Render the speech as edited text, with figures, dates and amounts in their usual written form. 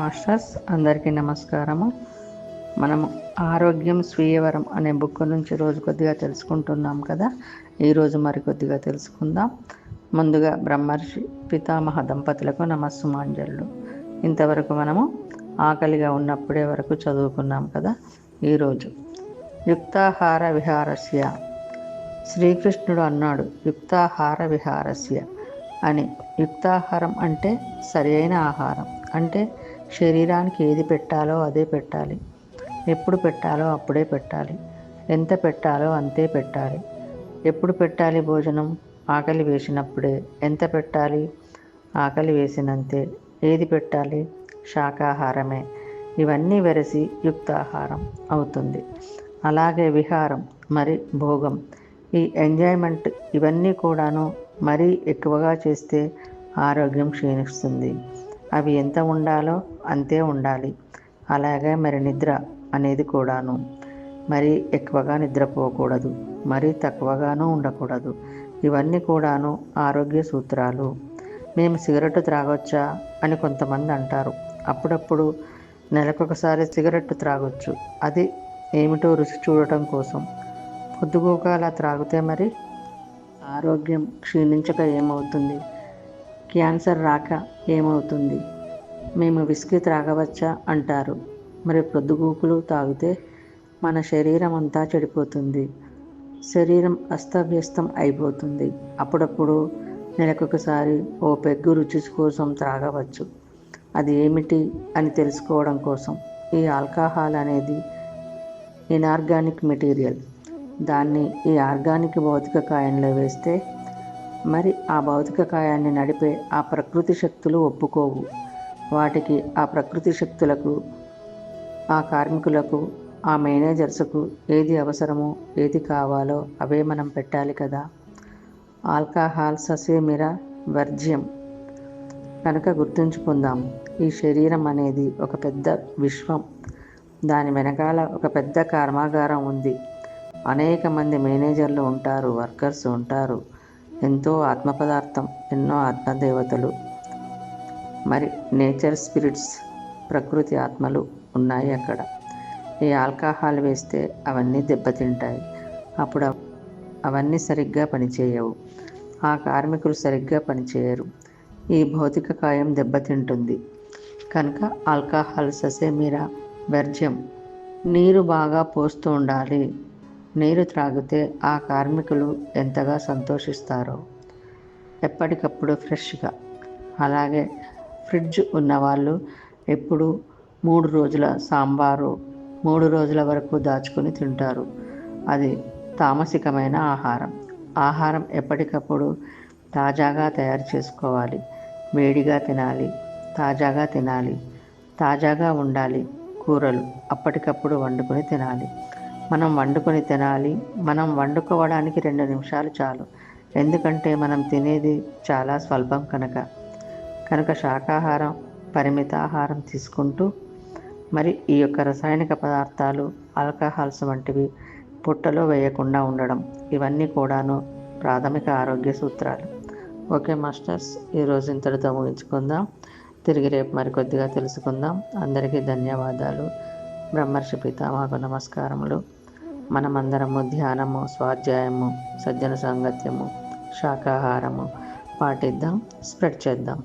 Masters అందరికీ నమస్కారము. మనము ఆరోగ్యం స్వీయవరం అనే బుక్ నుంచి రోజు కొద్దిగా తెలుసుకుంటున్నాం కదా. ఈరోజు మరికొద్దిగా తెలుసుకుందాం. ముందుగా బ్రహ్మర్షి పితామహ దంపతులకు నమస్సుమాంజళ్ళు. ఇంతవరకు మనము ఆకలిగా ఉన్నప్పుడే వరకు చదువుకున్నాం కదా. ఈరోజు యుక్తాహార విహారస్య, శ్రీకృష్ణుడు అన్నాడు యుక్తాహార విహారస్య అని. యుక్తాహారం అంటే సరి అయిన ఆహారం, అంటే శరీరానికి ఏది పెట్టాలో అదే పెట్టాలి, ఎప్పుడు పెట్టాలో అప్పుడే పెట్టాలి, ఎంత పెట్టాలో అంతే పెట్టాలి. ఎప్పుడు పెట్టాలి భోజనం? ఆకలి వేసినప్పుడే. ఎంత పెట్టాలి? ఆకలి వేసినంతే. ఏది పెట్టాలి? శాకాహారమే. ఇవన్నీ వెరసి యుక్తాహారం అవుతుంది. అలాగే విహారం, మరి భోగం, ఈ ఎంజాయ్మెంట్, ఇవన్నీ కూడాను మరీ ఎక్కువగా చేస్తే ఆరోగ్యం క్షీణిస్తుంది. అవి ఎంత ఉండాలో అంతే ఉండాలి. అలాగే మరి నిద్ర అనేది కూడాను మరీ ఎక్కువగా నిద్రపోకూడదు, మరీ తక్కువగాను ఉండకూడదు. ఇవన్నీ కూడాను ఆరోగ్య సూత్రాలు. మేము సిగరెట్ త్రాగొచ్చా అని కొంతమంది అంటారు. అప్పుడప్పుడు నెలకొకసారి సిగరెట్ త్రాగొచ్చు. అది ఏమిటో రుచి చూడటం కోసం. పొద్దుగూక అలా త్రాగితే మరి ఆరోగ్యం క్షీణించక ఏమవుతుంది? క్యాన్సర్ రాక ఏమవుతుంది? మేము విస్కీ త్రాగవచ్చా అంటారు. మరి పొద్దుగూకులు తాగితే మన శరీరం అంతా చెడిపోతుంది, శరీరం అస్తవ్యస్తం అయిపోతుంది. అప్పుడప్పుడు నెలకొకసారి ఓ పెగ్గు రుచి కోసం త్రాగవచ్చు. అది ఏమిటి అని తెలుసుకోవడం కోసం. ఈ ఆల్కహాల్ అనేది ఇనార్గానిక్ మెటీరియల్. దాన్ని ఈ ఆర్గానిక్ భౌతిక కాయంలో వేస్తే మరి ఆ భౌతిక కాయాన్ని నడిపే ఆ ప్రకృతి శక్తులు ఒప్పుకోవు. వాటికి, ఆ ప్రకృతి శక్తులకు, ఆ కార్మికులకు, ఆ మేనేజర్స్కు ఏది అవసరమో, ఏది కావాలో అవే మనం పెట్టాలి కదా. ఆల్కహాల్ ససేమిర వర్జ్యం. కనుక గుర్తుంచుకుందాం, ఈ శరీరం అనేది ఒక పెద్ద విశ్వం. దాని వెనకాల ఒక పెద్ద కర్మాగారం ఉంది. అనేక మంది మేనేజర్లు ఉంటారు, వర్కర్స్ ఉంటారు. ఎంతో ఆత్మ పదార్థం, ఎన్నో ఆత్మదేవతలు, మరి నేచర్ స్పిరిట్స్, ప్రకృతి ఆత్మలు ఉన్నాయి అక్కడ. ఈ ఆల్కహాల్ వేస్తే అవన్నీ దెబ్బతింటాయి. అప్పుడు అవన్నీ సరిగ్గా పనిచేయవు. ఆ కార్మికులు సరిగ్గా పనిచేయరు. ఈ భౌతిక కాయం దెబ్బతింటుంది. కనుక ఆల్కహాల్ ససేమిరా వర్జ్యం. నీరు బాగా పోస్తూ ఉండాలి. నీరు త్రాగితే ఆ కార్మికులు ఎంతగా సంతోషిస్తారో. ఎప్పటికప్పుడు ఫ్రెష్గా. అలాగే ఫ్రిడ్జ్ ఉన్నవాళ్ళు ఎప్పుడు 3 రోజుల సాంబారు 3 రోజుల వరకు దాచుకొని తింటారు. అది తామసికమైన ఆహారం. ఆహారం ఎప్పటికప్పుడు తాజాగా తయారు చేసుకోవాలి. వేడిగా తినాలి, తాజాగా తినాలి, తాజాగా ఉండాలి. కూరలు అప్పటికప్పుడు వండుకొని తినాలి. మనం వండుకొని తినాలి. మనం వండుకోవడానికి 2 నిమిషాలు చాలు. ఎందుకంటే మనం తినేది చాలా స్వల్పం కనుక శాకాహారం, పరిమితాహారం తీసుకుంటూ మరి ఈ యొక్క రసాయనిక పదార్థాలు, ఆల్కహాల్స్ వంటివి పొట్టలో వేయకుండా ఉండడం, ఇవన్నీ కూడాను ప్రాథమిక ఆరోగ్య సూత్రాలు. ఓకే మాస్టర్స్, ఈరోజు ఇంతటితో ముగించుకుందాం. తిరిగి రేపు మరికొద్దిగా తెలుసుకుందాం. అందరికీ ధన్యవాదాలు. బ్రహ్మర్షి పితామహకు నమస్కారములు. మనమందరము ధ్యానము, స్వాధ్యాయము, సజ్జన సాంగత్యము, శాకాహారము పాటిద్దాం, స్ప్రెడ్ చేద్దాం.